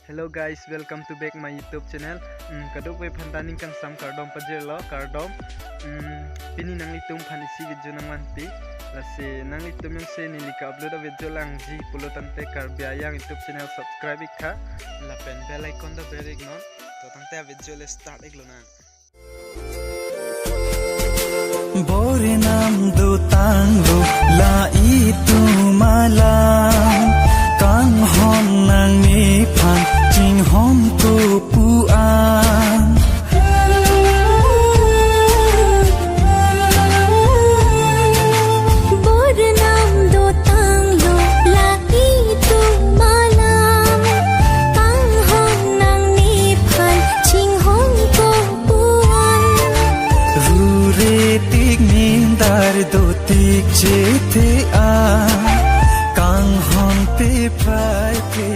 Hello guys, welcome to back my YouTube channel. Kadok we phantaning kang sam kardom pajelo kardom. Pini nang litum phanisi video nang manti. Lase nang litum yang se nilika upload video lang ji pulo tante karbia yang YouTube channel subscribe ikha. La pen bell icon da bell ignon. To tante video le start iglonan. Bore nam do tanglo la itu malam kang hom nang ni phan ching hom ko puan Bore nam do tanglo la itu malam kang hom nang ni phan ching hom ko puan rure tik nin dar do tik che te a kang hom pe phai pe